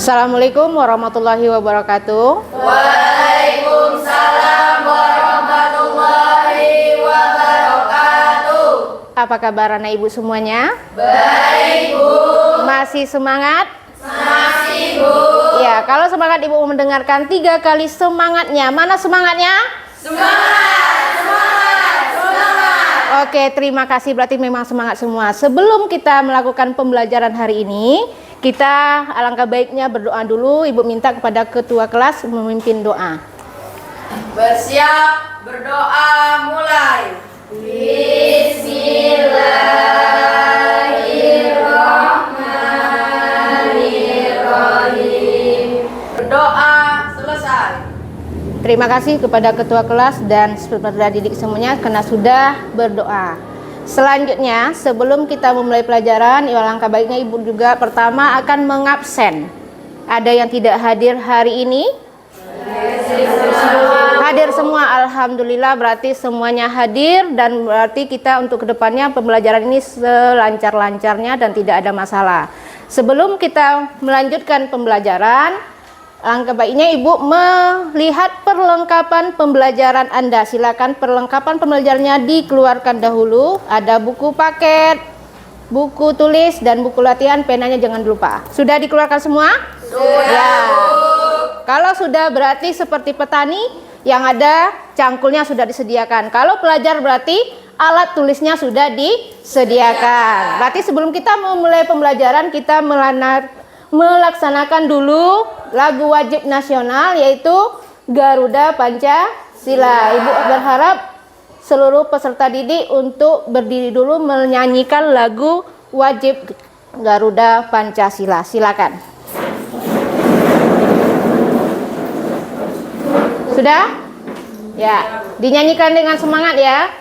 Assalamualaikum warahmatullahi wabarakatuh. Waalaikumsalam warahmatullahi wabarakatuh. Apa kabar anak ibu semuanya? Baik, Bu. Masih semangat? Masih, Bu. Ya, kalau semangat ibu mendengarkan 3 kali semangatnya. Mana semangatnya? Semangat, semangat, semangat. Oke, terima kasih, berarti memang semangat semua. Sebelum kita melakukan pembelajaran hari ini, kita alangkah baiknya berdoa dulu. Ibu minta kepada ketua kelas memimpin doa. Bersiap, berdoa, mulai. Bismillahirrahmanirrahim. Berdoa selesai. Terima kasih kepada ketua kelas dan peserta didik semuanya karena sudah berdoa. Selanjutnya, sebelum kita memulai pelajaran, alangkah baiknya ibu juga pertama akan mengabsen. Ada yang tidak hadir hari ini? Hadir semua, alhamdulillah, berarti semuanya hadir dan berarti kita untuk kedepannya pembelajaran ini selancar-lancarnya dan tidak ada masalah. Sebelum kita melanjutkan pembelajaran, alangkah baiknya ibu melihat perlengkapan pembelajaran Anda. Silakan perlengkapan pembelajarannya dikeluarkan dahulu. Ada buku paket, buku tulis dan buku latihan, penanya jangan lupa. Sudah dikeluarkan semua? Sudah, Ya. Bu. Kalau sudah berarti seperti petani yang ada cangkulnya sudah disediakan. Kalau pelajar berarti alat tulisnya sudah disediakan. Berarti sebelum kita memulai pembelajaran kita melaksanakan dulu lagu wajib nasional yaitu Garuda Pancasila. Ibu berharap seluruh peserta didik untuk berdiri dulu menyanyikan lagu wajib Garuda Pancasila. Silakan. Sudah? Ya, dinyanyikan dengan semangat ya.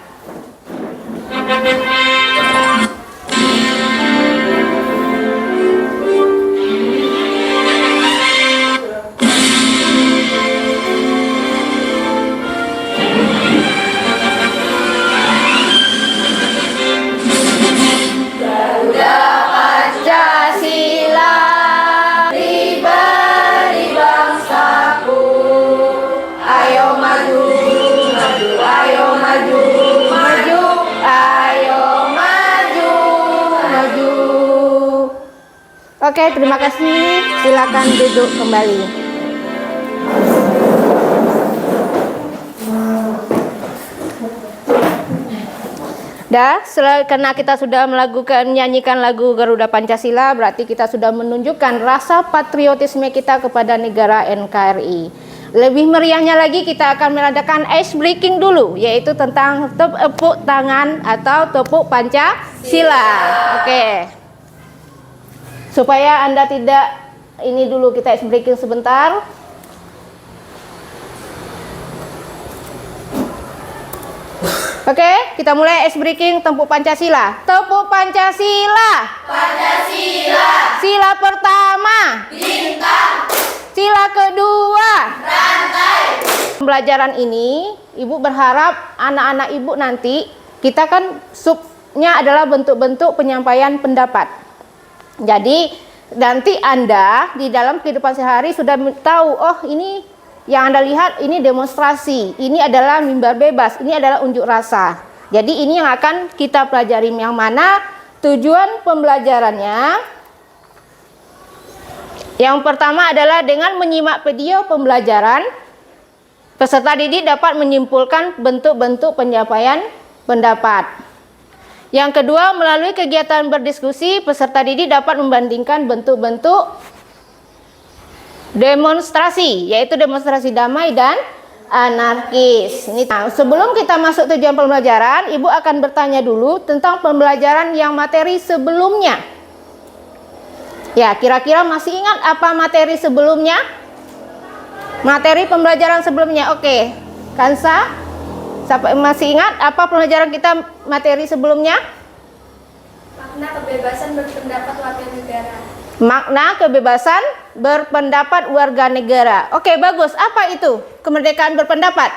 Garuda Pancasila, pribadi bangsaku. Ayo maju, maju, ayo maju, maju, ayo maju, maju. Oke, terima kasih. Silakan duduk kembali. Karena kita sudah menyanyikan lagu Garuda Pancasila, berarti kita sudah menunjukkan rasa patriotisme kita kepada negara NKRI. Lebih meriahnya lagi kita akan mengadakan ice breaking dulu, yaitu tentang tepuk tangan atau tepuk Pancasila. Oke. Supaya Anda tidak ini dulu kita ice breaking sebentar. Oke, kita mulai ice breaking tepuk Pancasila. Tepuk Pancasila. Pancasila, Sila pertama. bintang, Sila kedua. rantai. Pembelajaran ini, ibu berharap anak-anak ibu nanti, kita kan subnya adalah bentuk-bentuk penyampaian pendapat. Jadi, nanti Anda di dalam kehidupan sehari sudah tahu, oh ini yang Anda lihat ini demonstrasi, ini adalah mimbar bebas, ini adalah unjuk rasa. Jadi ini yang akan kita pelajari, yang mana tujuan pembelajarannya. Yang pertama adalah dengan menyimak video pembelajaran, peserta didik dapat menyimpulkan bentuk-bentuk penyampaian pendapat. Yang kedua, melalui kegiatan berdiskusi, peserta didik dapat membandingkan bentuk-bentuk demonstrasi, yaitu demonstrasi damai dan anarkis. Ini sebelum kita masuk tujuan pembelajaran, ibu akan bertanya dulu tentang pembelajaran yang materi sebelumnya. Ya, kira-kira masih ingat apa materi sebelumnya? Materi pembelajaran sebelumnya. Oke. Kansa, masih ingat apa pembelajaran kita materi sebelumnya? Makna kebebasan berpendapat warga negara. Makna kebebasan berpendapat warga negara. Oke, bagus. Apa itu kemerdekaan berpendapat?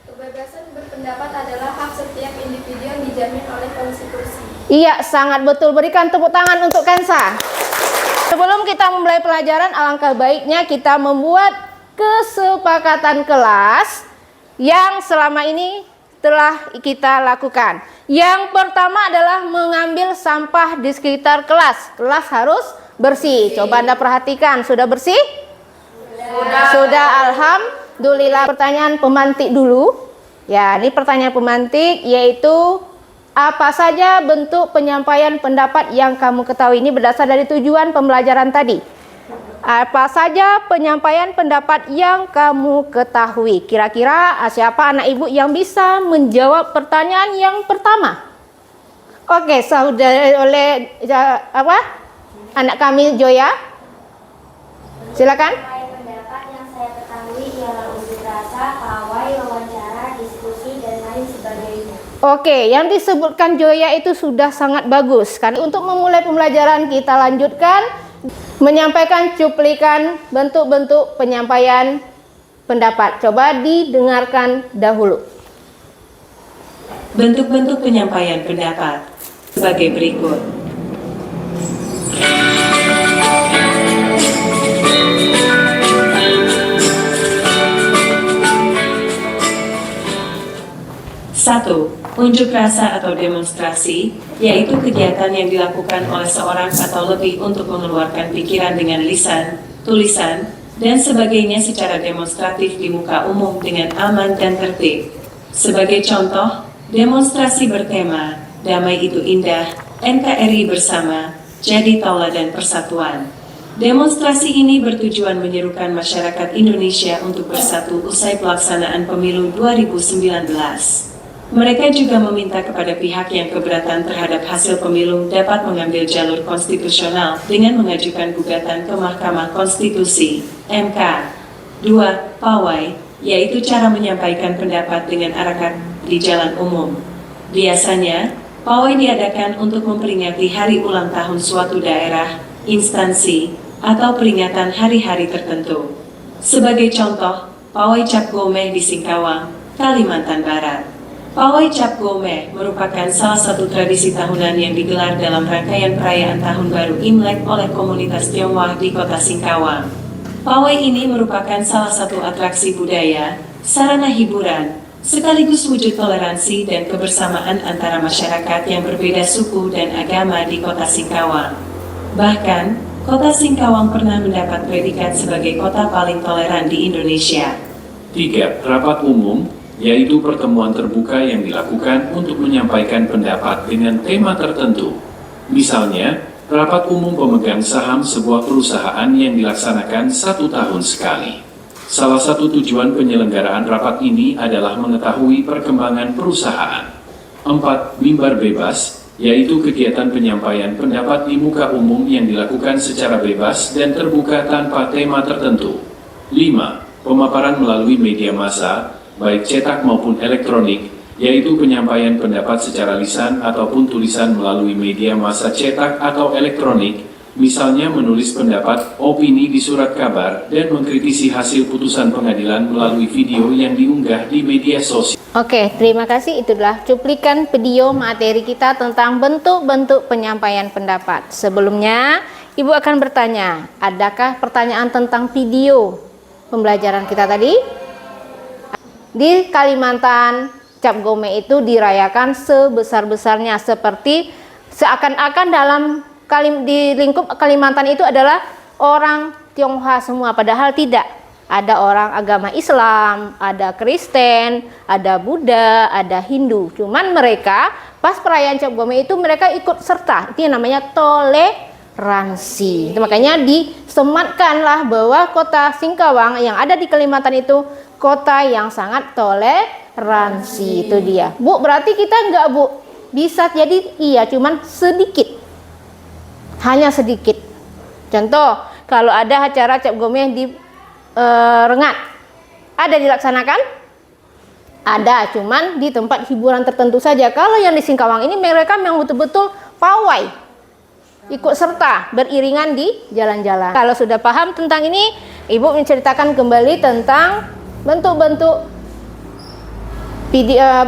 Kebebasan berpendapat adalah hak setiap individu yang dijamin oleh konstitusi. Iya, sangat betul. Berikan tepuk tangan untuk Kansa. Sebelum kita memulai pelajaran, alangkah baiknya kita membuat kesepakatan kelas yang selama ini telah kita lakukan. Yang pertama adalah mengambil sampah di sekitar kelas. Kelas harus bersih. Coba Anda perhatikan, sudah bersih? Sudah, alhamdulillah. Pertanyaan pemantik dulu. Ya, ini pertanyaan pemantik, yaitu apa saja bentuk penyampaian pendapat yang kamu ketahui? Ini berdasar dari tujuan pembelajaran tadi. Apa saja penyampaian pendapat yang kamu ketahui? Kira-kira siapa anak ibu yang bisa menjawab pertanyaan yang pertama? Oke, saudara oleh anak kami Joya. Silakan. Pendapat yang saya ketahui ialah unjuk rasa, pawai, wawancara, diskusi, dan lain sebagainya. Oke, yang disebutkan Joya itu sudah sangat bagus. Karena untuk memulai pembelajaran kita lanjutkan menyampaikan cuplikan bentuk-bentuk penyampaian pendapat. Coba didengarkan dahulu. Bentuk-bentuk penyampaian pendapat sebagai berikut. Satu, unjuk rasa atau demonstrasi, yaitu kegiatan yang dilakukan oleh seorang atau lebih untuk mengeluarkan pikiran dengan lisan, tulisan, dan sebagainya secara demonstratif di muka umum dengan aman dan tertib. Sebagai contoh, demonstrasi bertema, Damai Itu Indah, NKRI Bersama, Jadi Tauladan Persatuan. Demonstrasi ini bertujuan menyerukan masyarakat Indonesia untuk bersatu usai pelaksanaan pemilu 2019. Mereka juga meminta kepada pihak yang keberatan terhadap hasil pemilu dapat mengambil jalur konstitusional dengan mengajukan gugatan ke Mahkamah Konstitusi, MK. 2. Pawai, yaitu cara menyampaikan pendapat dengan arahan di jalan umum. Biasanya, pawai diadakan untuk memperingati hari ulang tahun suatu daerah, instansi, atau peringatan hari-hari tertentu. Sebagai contoh, pawai Cap Gomeh di Singkawang, Kalimantan Barat. Pawai Cap Gomeh merupakan salah satu tradisi tahunan yang digelar dalam rangkaian perayaan Tahun Baru Imlek oleh komunitas Tionghoa di kota Singkawang. Pawai ini merupakan salah satu atraksi budaya, sarana hiburan, sekaligus wujud toleransi dan kebersamaan antara masyarakat yang berbeda suku dan agama di kota Singkawang. Bahkan, kota Singkawang pernah mendapat predikat sebagai kota paling toleran di Indonesia. 3. Rapat umum, yaitu pertemuan terbuka yang dilakukan untuk menyampaikan pendapat dengan tema tertentu. Misalnya, rapat umum pemegang saham sebuah perusahaan yang dilaksanakan 1 tahun sekali. Salah satu tujuan penyelenggaraan rapat ini adalah mengetahui perkembangan perusahaan. 4. Mimbar bebas, yaitu kegiatan penyampaian pendapat di muka umum yang dilakukan secara bebas dan terbuka tanpa tema tertentu. 5. Pemaparan melalui media massa, baik cetak maupun elektronik, yaitu penyampaian pendapat secara lisan ataupun tulisan melalui media massa cetak atau elektronik, misalnya menulis pendapat, opini di surat kabar, dan mengkritisi hasil putusan pengadilan melalui video yang diunggah di media sosial. Oke, terima kasih. Itulah cuplikan video materi kita tentang bentuk-bentuk penyampaian pendapat. Sebelumnya, Ibu akan bertanya, adakah pertanyaan tentang video pembelajaran kita tadi? Di Kalimantan, Cap Gomeh itu dirayakan sebesar-besarnya, seperti seakan-akan di lingkup Kalimantan itu adalah orang Tionghoa semua, padahal tidak. Ada orang agama Islam, ada Kristen, ada Buddha, ada Hindu. Cuman mereka pas perayaan Cap Gomeh itu mereka ikut serta. Itu yang namanya toleransi. Itu makanya disematkanlah bahwa kota Singkawang yang ada di Kalimantan itu kota yang sangat toleransi. Itu dia. Bu, berarti kita enggak, Bu? Bisa jadi iya, cuman sedikit. Hanya sedikit. Contoh, kalau ada acara Cap Gomeh di Rengat, ada dilaksanakan? Ada, cuman di tempat hiburan tertentu saja. Kalau yang di Singkawang ini mereka memang betul-betul pawai, ikut serta beriringan di jalan-jalan. Kalau sudah paham tentang ini, Ibu menceritakan kembali tentang bentuk-bentuk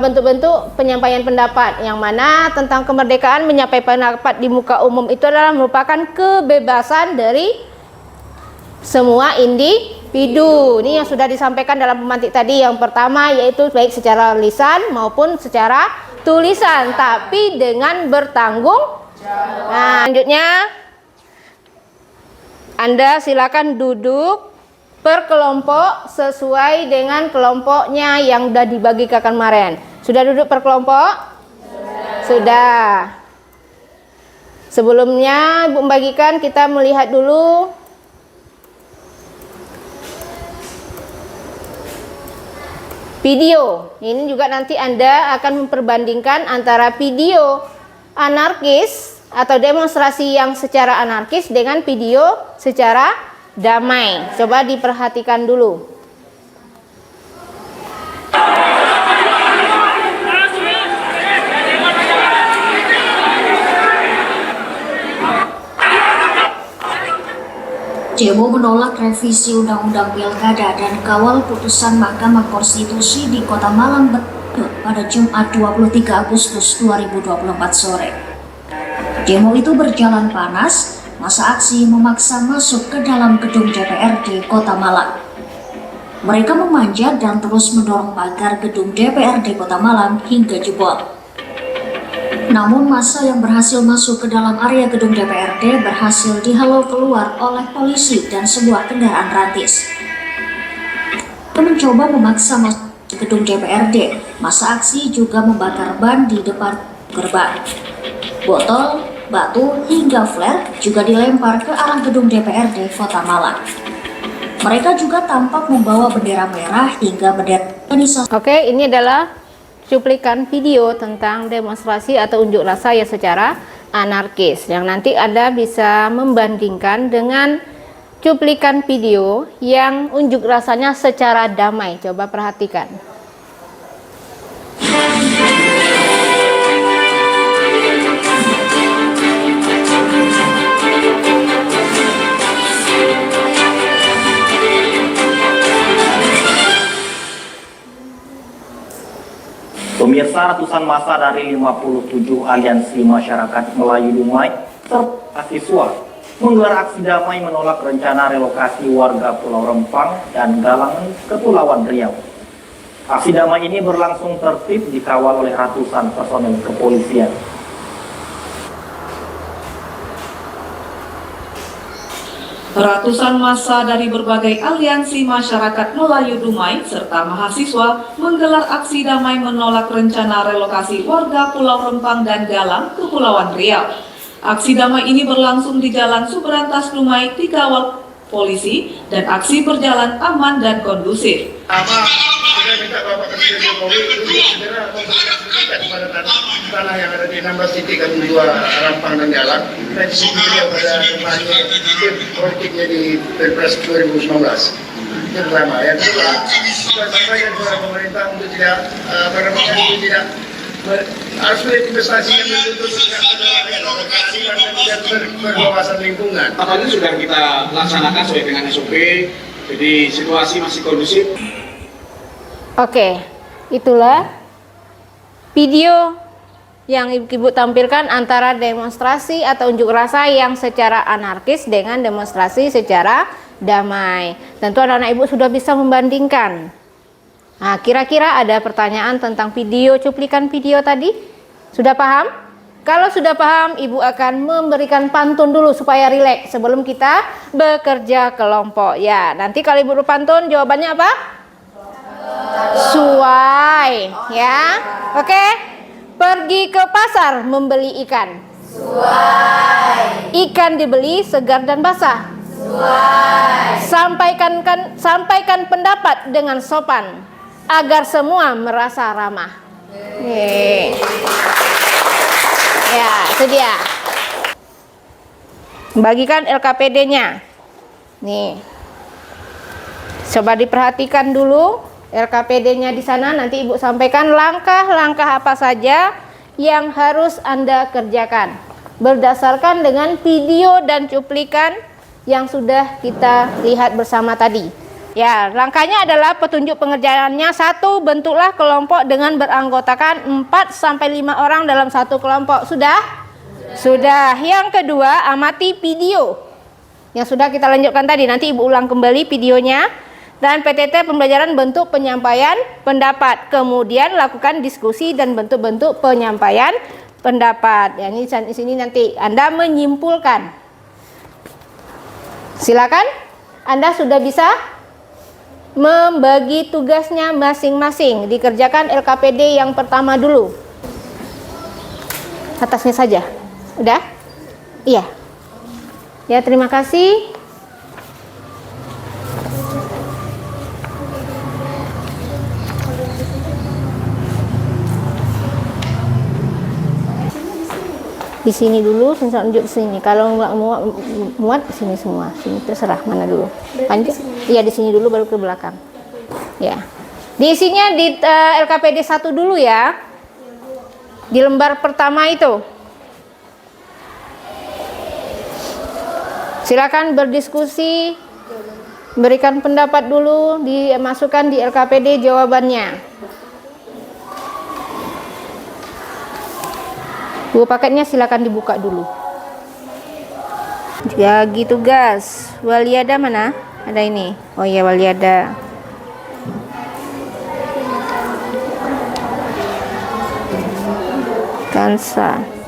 bentuk-bentuk penyampaian pendapat, yang mana tentang kemerdekaan menyampaikan pendapat di muka umum itu adalah merupakan kebebasan dari semua individu. Ini yang sudah disampaikan dalam pemantik tadi. Yang pertama yaitu baik secara lisan maupun secara tulisan, tapi dengan bertanggung jawab. Nah, selanjutnya Anda silakan duduk per kelompok sesuai dengan kelompoknya yang sudah dibagikan kemarin. Sudah duduk per kelompok? Sudah. Sebelumnya Ibu membagikan, kita melihat dulu video. Ini juga nanti Anda akan memperbandingkan antara video anarkis atau demonstrasi yang secara anarkis dengan video secara damai. Coba diperhatikan dulu. Demo menolak revisi Undang-Undang Pilkada dan kawal putusan Mahkamah Konstitusi di Kota Malang pada Jumat 23 Agustus 2024 sore. Demo itu berjalan panas. Masa aksi memaksa masuk ke dalam gedung DPRD Kota Malang. Mereka memanjat dan terus mendorong pagar gedung DPRD Kota Malang hingga jebol. Namun massa yang berhasil masuk ke dalam area gedung DPRD berhasil dihalau keluar oleh polisi dan sebuah kendaraan rantis. Mencoba memaksa masuk ke gedung DPRD, massa aksi juga membakar ban di depan gerbang. Botol, batu, hingga flare juga dilempar ke arah gedung DPRD Kota Malang. Mereka juga tampak membawa bendera merah hingga bendera organisasi. Oke, ini adalah cuplikan video tentang demonstrasi atau unjuk rasa yang secara anarkis, yang nanti Anda bisa membandingkan dengan cuplikan video yang unjuk rasanya secara damai. Coba perhatikan. Pemirsa, ratusan massa dari 57 aliansi masyarakat Melayu Dumai serta siswa menggelar aksi damai menolak rencana relokasi warga Pulau Rempang dan Galang ke Kepulauan Riau. Aksi damai ini berlangsung tertib dikawal oleh ratusan personel kepolisian. Ratusan massa dari berbagai aliansi masyarakat Melayu Dumai serta mahasiswa menggelar aksi damai menolak rencana relokasi warga Pulau Rempang dan Galang ke Kepulauan Riau. Aksi damai ini berlangsung di Jalan Suberantas Dumai dikawal polisi dan aksi berjalan aman dan kondusif. Saya minta Bapak Presiden Jokowi untuk segera memperhatikan kepada tanah yang ada di 16 titik kami dua Rampang dan Galang dan sisi beliau pada tempatnya tim politiknya di Pilpres 2019. Itu pertama. Yang kedua, saya sampaikan kepada pemerintah untuk tidak harus melihat investasi yang betul-betul dan berwawasan lingkungan. Tahapan itu sudah kita laksanakan sesuai dengan SOP, jadi situasi masih kondusif. Oke, itulah video yang Ibu tampilkan antara demonstrasi atau unjuk rasa yang secara anarkis dengan demonstrasi secara damai. Tentu anak-anak Ibu sudah bisa membandingkan. Nah, kira-kira ada pertanyaan tentang video, cuplikan video tadi? Sudah paham? Kalau sudah paham, Ibu akan memberikan pantun dulu supaya rileks sebelum kita bekerja kelompok. Ya, nanti kalau Ibu berpantun jawabannya apa? Suai, ya. Oke. Pergi ke pasar membeli ikan. Suai. Ikan dibeli segar dan basah. Suai. Sampaikan pendapat dengan sopan agar semua merasa ramah. Ya, itu dia. Bagikan LKPD-nya. Nih. Coba diperhatikan dulu LKPD-nya di sana, nanti Ibu sampaikan langkah-langkah apa saja yang harus Anda kerjakan berdasarkan dengan video dan cuplikan yang sudah kita lihat bersama tadi. Ya, langkahnya adalah petunjuk pengerjaannya. 1. Bentuklah kelompok dengan beranggotakan 4-5 orang dalam satu kelompok. Sudah? Sudah. Yang kedua, amati video yang sudah kita lanjutkan tadi. Nanti Ibu ulang kembali videonya. Dan PTT pembelajaran bentuk penyampaian pendapat. Kemudian lakukan diskusi dan bentuk-bentuk penyampaian pendapat. Ya, ini di sini nanti Anda menyimpulkan. Silakan. Anda sudah bisa membagi tugasnya masing-masing. Dikerjakan LKPD yang pertama dulu. Atasnya saja. Udah? Iya. Ya, terima kasih. Di sini dulu, tunjuk di sini. Kalau nggak muat di sini semua. Sini terserah mana dulu. Panjang? Iya, di sini dulu baru ke belakang. Ya. Diisinya di LKPD 1 dulu ya. Di lembar pertama itu. Silakan berdiskusi, berikan pendapat dulu, dimasukkan di LKPD jawabannya. Buku paketnya silakan dibuka dulu. Bagi tugas. Waliada mana? Ada ini. Oh iya, waliada. Kansa.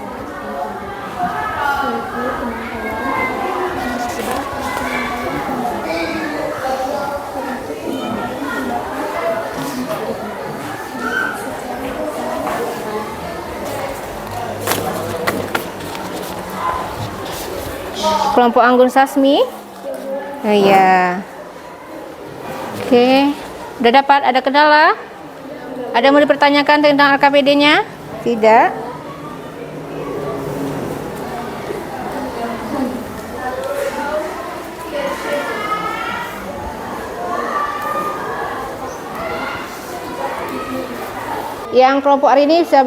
Kelompok Anggun Sasmi. Oh iya. Oke. Udah dapat? Ada kendala? Ada yang mau dipertanyakan tentang LKPD-nya? Tidak. Yang kelompok hari ini bisa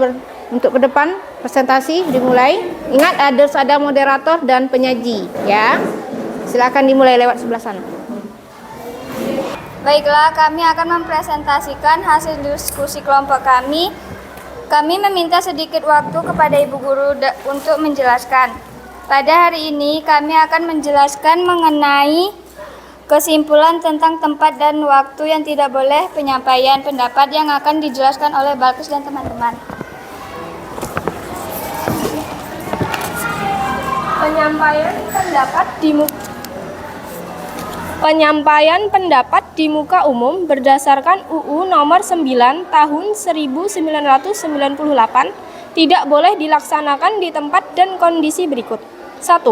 untuk ke depan presentasi dimulai. Ingat harus ada moderator dan penyaji ya. Silakan dimulai lewat sebelah sana. Baiklah, kami akan mempresentasikan hasil diskusi kelompok kami. Kami meminta sedikit waktu kepada Ibu Guru untuk menjelaskan. Pada hari ini kami akan menjelaskan mengenai kesimpulan tentang tempat dan waktu yang tidak boleh penyampaian pendapat yang akan dijelaskan oleh Balkis dan teman-teman. Penyampaian pendapat di muka umum berdasarkan UU nomor 9 tahun 1998 tidak boleh dilaksanakan di tempat dan kondisi berikut. 1.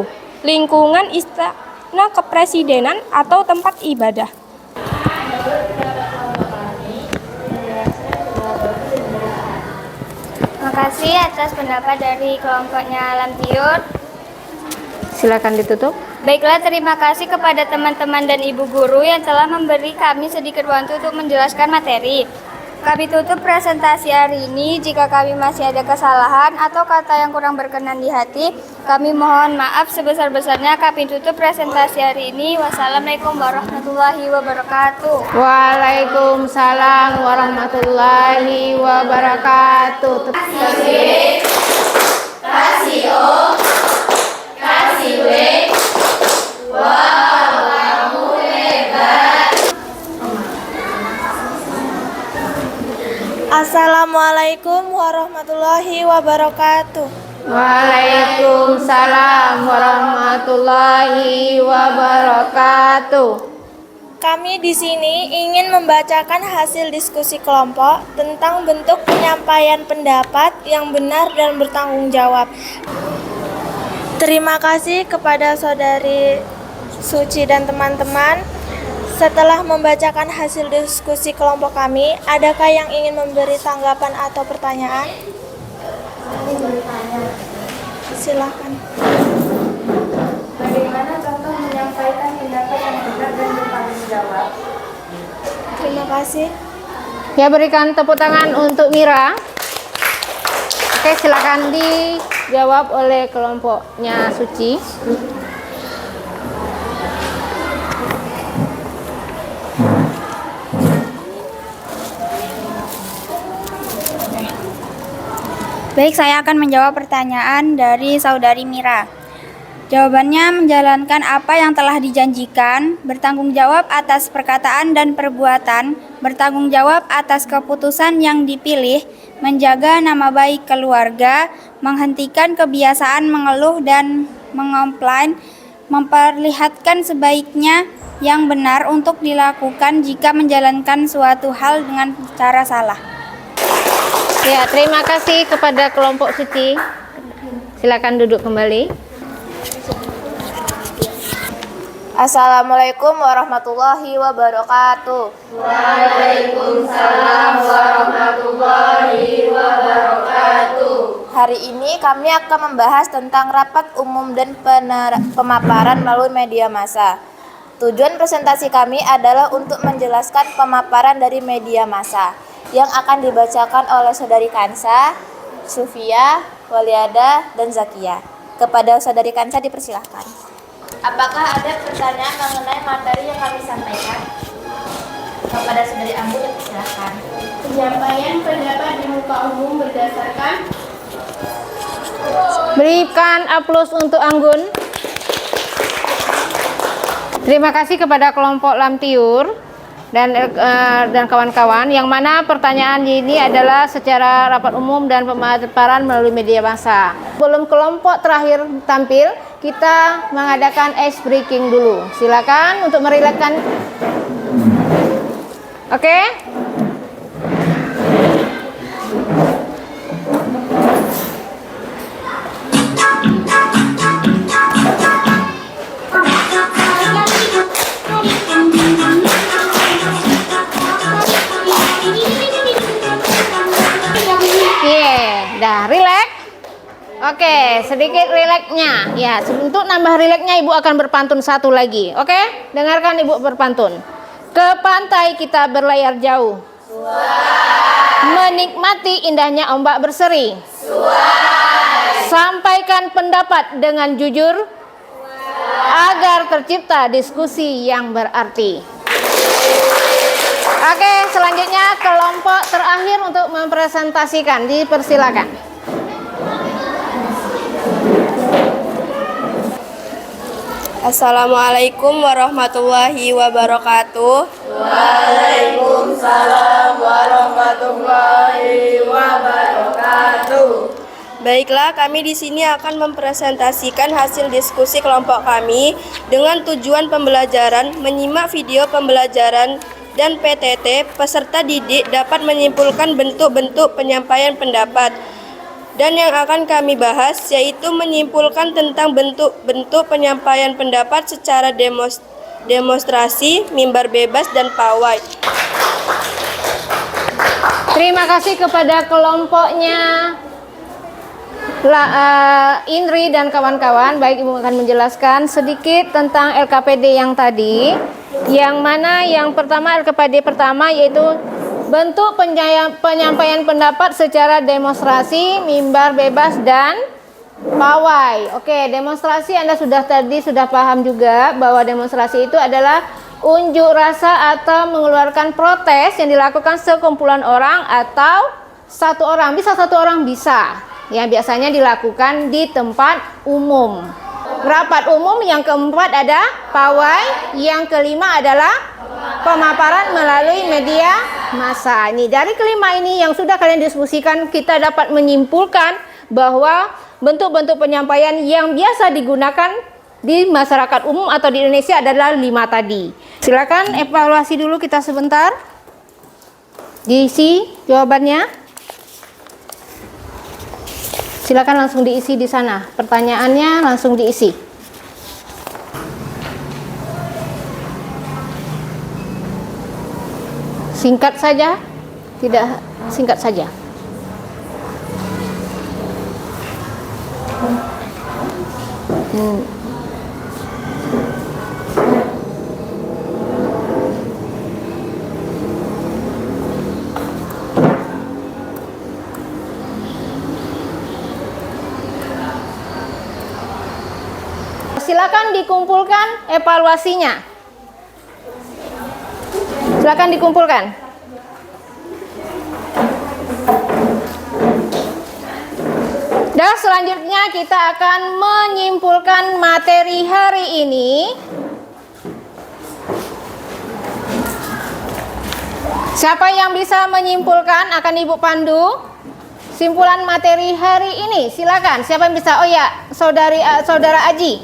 Lingkungan istana kepresidenan atau tempat ibadah. Terima kasih atas pendapat dari kelompoknya Lampiur. Silakan ditutup. Baiklah, terima kasih kepada teman-teman dan Ibu Guru yang telah memberi kami sedikit waktu untuk menjelaskan materi. Kami tutup presentasi hari ini. Jika kami masih ada kesalahan atau kata yang kurang berkenan di hati, kami mohon maaf sebesar-besarnya. Kami tutup presentasi hari ini. Wassalamualaikum warahmatullahi wabarakatuh. Waalaikumsalam warahmatullahi wabarakatuh. Kasih O, kasih W. Wow, kamu hebat. Assalamualaikum warahmatullahi wabarakatuh. Waalaikumsalam warahmatullahi wabarakatuh. Kami di sini ingin membacakan hasil diskusi kelompok tentang bentuk penyampaian pendapat yang benar dan bertanggung jawab. Terima kasih kepada Saudari Suci dan teman-teman. Setelah membacakan hasil diskusi kelompok kami, adakah yang ingin memberi tanggapan atau pertanyaan? Silakan. Bagaimana contoh menyampaikan pendapat yang benar dan bertanggung jawab? Terima kasih. Ya, berikan tepuk tangan untuk Mira. Oke, silakan dijawab oleh kelompoknya Suci. Baik, saya akan menjawab pertanyaan dari saudari Mira. Jawabannya menjalankan apa yang telah dijanjikan, bertanggung jawab atas perkataan dan perbuatan, bertanggung jawab atas keputusan yang dipilih, menjaga nama baik keluarga, menghentikan kebiasaan mengeluh dan mengomplain, memperlihatkan sebaiknya yang benar untuk dilakukan jika menjalankan suatu hal dengan cara salah. Ya, terima kasih kepada kelompok suci. Silakan duduk kembali. Assalamualaikum warahmatullahi wabarakatuh. Waalaikumsalam warahmatullahi wabarakatuh. Hari ini kami akan membahas tentang rapat umum dan pemaparan melalui media massa. Tujuan presentasi kami adalah untuk menjelaskan pemaparan dari media massa yang akan dibacakan oleh Saudari Kansa, Sufia, Waliada, dan Zakia. Kepada Saudari Kansa dipersilahkan. Apakah ada pertanyaan mengenai materi yang kami sampaikan? Kepada Saudari Ambu dipersilahkan. Penyampaian pendapat di muka umum berdasarkan. Berikan aplaus untuk Anggun. Terima kasih kepada kelompok Lamtiur dan kawan-kawan, yang mana pertanyaan ini adalah secara rapat umum dan pemaparan melalui media massa. Sebelum kelompok terakhir tampil, kita mengadakan ice breaking dulu. Silakan untuk merilekskan. Oke? Dah, rileks. Oke, sedikit rileksnya. Ya, untuk nambah rileksnya Ibu akan berpantun satu lagi. Oke? Dengarkan Ibu berpantun. Ke pantai kita berlayar jauh. Menikmati indahnya ombak berseri. Sampaikan pendapat dengan jujur. Agar tercipta diskusi yang berarti. Oke, selanjutnya kelompok terakhir untuk mempresentasikan. Dipersilakan. Assalamualaikum warahmatullahi wabarakatuh. Waalaikumsalam warahmatullahi wabarakatuh. Baiklah, kami di sini akan mempresentasikan hasil diskusi kelompok kami dengan tujuan pembelajaran, menyimak video pembelajaran dan PTT. Peserta didik dapat menyimpulkan bentuk-bentuk penyampaian pendapat. Dan yang akan kami bahas yaitu menyimpulkan tentang bentuk-bentuk penyampaian pendapat secara demonstrasi, mimbar bebas, dan pawai. Terima kasih kepada kelompoknya Indri dan kawan-kawan. Baik, Ibu akan menjelaskan sedikit tentang LKPD yang tadi. Yang mana yang pertama, LKPD pertama yaitu bentuk penyampaian pendapat secara demonstrasi, mimbar bebas, dan pawai. Oke, demonstrasi Anda sudah paham juga bahwa demonstrasi itu adalah unjuk rasa atau mengeluarkan protes yang dilakukan sekumpulan orang atau satu orang. Bisa satu orang, bisa. Yang biasanya dilakukan di tempat umum. Rapat umum, yang keempat ada pawai, yang kelima adalah pemaparan melalui media massa. Ini dari kelima ini yang sudah kalian diskusikan, kita dapat menyimpulkan bahwa bentuk-bentuk penyampaian yang biasa digunakan di masyarakat umum atau di Indonesia adalah 5 tadi. Silakan evaluasi dulu kita sebentar. Diisi jawabannya. Silakan langsung diisi di sana. Pertanyaannya langsung diisi. Singkat saja, tidak singkat saja. Silakan dikumpulkan evaluasinya. Silakan dikumpulkan. Dan selanjutnya kita akan menyimpulkan materi hari ini. Siapa yang bisa menyimpulkan akan Ibu pandu simpulan materi hari ini? Silakan. Siapa yang bisa? Oh ya, saudara Aji.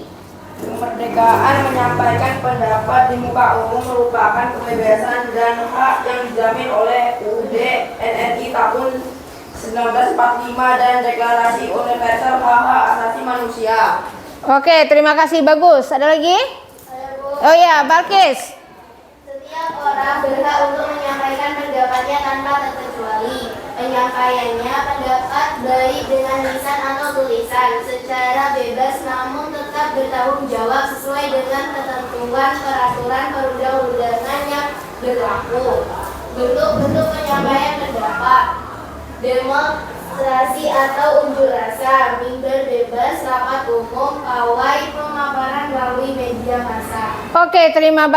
Kemerdekaan menyampaikan pendapat di muka umum merupakan kebebasan dan hak yang dijamin oleh UUD NRI tahun 1945 dan Deklarasi Universal Hak-Hak Asasi Manusia. Oke, terima kasih, bagus. Ada lagi? Oh ya, Balkis. Setiap orang berhak untuk menyampaikan pendapatnya tanpa terkecuali. Penyampaiannya pendapat baik dengan lisan atau tulisan secara bebas namun tetap bertanggung jawab sesuai dengan ketentuan peraturan perundang-undangan yang berlaku. Bentuk-bentuk penyampaian pendapat: demonstrasi atau unjuk rasa, mimbar bebas, rapat umum, pawai, pemaparan melalui media massa. Oke, terima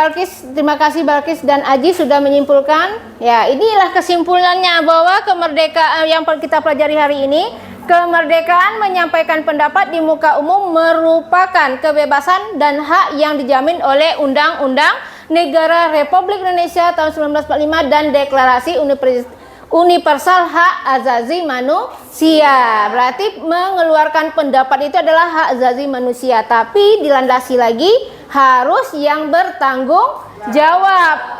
kasih Balkis dan Aji sudah menyimpulkan. Ya, inilah kesimpulannya bahwa kemerdekaan yang kita pelajari hari ini, kemerdekaan menyampaikan pendapat di muka umum merupakan kebebasan dan hak yang dijamin oleh Undang-Undang Negara Republik Indonesia tahun 1945 dan Deklarasi Universal Hak Asasi Manusia. Berarti mengeluarkan pendapat itu adalah hak asasi manusia, tapi dilandasi lagi harus yang bertanggung jawab.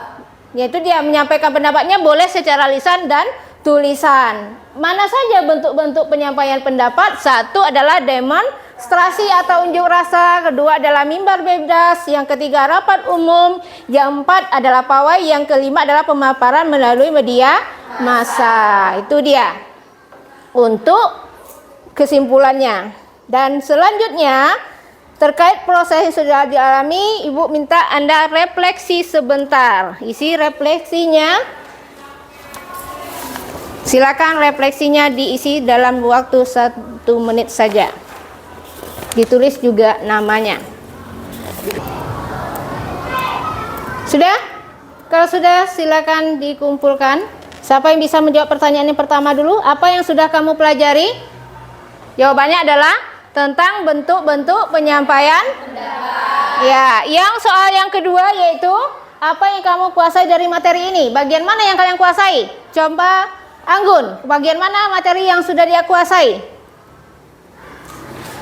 Yaitu dia menyampaikan pendapatnya boleh secara lisan dan tulisan. Mana saja bentuk-bentuk penyampaian pendapat? Satu adalah demonstrasi atau unjuk rasa, kedua adalah mimbar bebas, yang ketiga rapat umum, yang keempat adalah pawai, yang kelima adalah pemaparan melalui media massa. Itu dia untuk kesimpulannya. Dan selanjutnya terkait proses yang sudah dialami, Ibu minta Anda refleksi sebentar. Isi refleksinya, silakan refleksinya diisi dalam waktu 1 menit saja. Ditulis juga namanya. Sudah? Kalau sudah, silakan dikumpulkan. Siapa yang bisa menjawab pertanyaan yang pertama dulu? Apa yang sudah kamu pelajari? Jawabannya adalah tentang bentuk-bentuk penyampaian pendapat. Ya, yang soal yang kedua yaitu apa yang kamu kuasai dari materi ini? Bagian mana yang kalian kuasai? Coba Anggun, bagian mana materi yang sudah dia kuasai?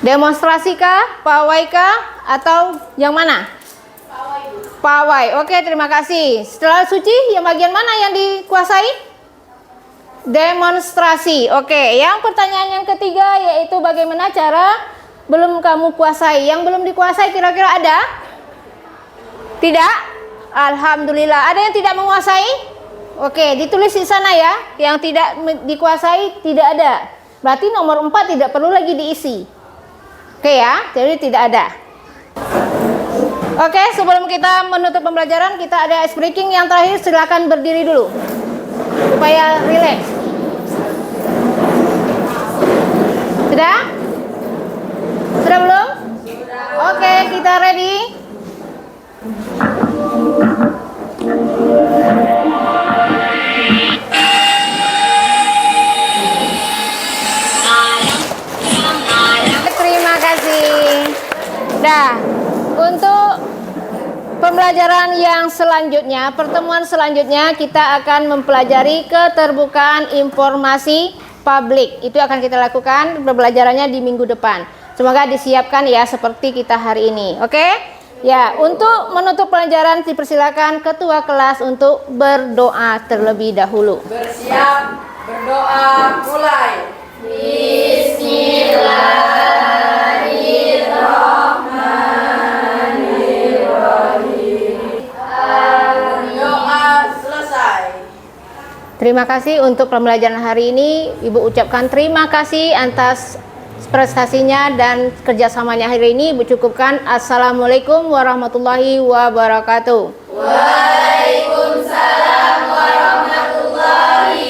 Demonstrasi kah, pawai kah, atau yang mana? Pawai. Oke, terima kasih. Setelah Suci, yang bagian mana yang dikuasai? Demonstrasi. Oke, yang pertanyaan yang ketiga yaitu bagaimana cara belum kamu kuasai. Yang belum dikuasai kira-kira ada? Tidak? Alhamdulillah. Ada yang tidak menguasai? Oke, ditulis di sana ya. Yang tidak dikuasai tidak ada. Berarti nomor 4 tidak perlu lagi diisi. Oke ya, jadi tidak ada. Oke, sebelum kita menutup pembelajaran, kita ada ice breaking yang terakhir. Silakan berdiri dulu supaya rileks. Sudah? Sudah belum? Sudah. Oke, kita ready. Terima kasih. Dah, untuk pembelajaran yang selanjutnya, pertemuan selanjutnya kita akan mempelajari keterbukaan informasi publik. Itu akan kita lakukan pembelajarannya di minggu depan. Semoga disiapkan ya seperti kita hari ini. Oke? Ya, untuk menutup pelajaran dipersilakan ketua kelas untuk berdoa terlebih dahulu. Bersiap, berdoa, mulai. Bismillahirrahmanirrahim. Doa selesai. Terima kasih untuk pembelajaran hari ini. Ibu ucapkan terima kasih atas prestasinya dan kerjasamanya hari ini. Ibu cukupkan. Assalamualaikum warahmatullahi wabarakatuh. Waalaikumsalam warahmatullahi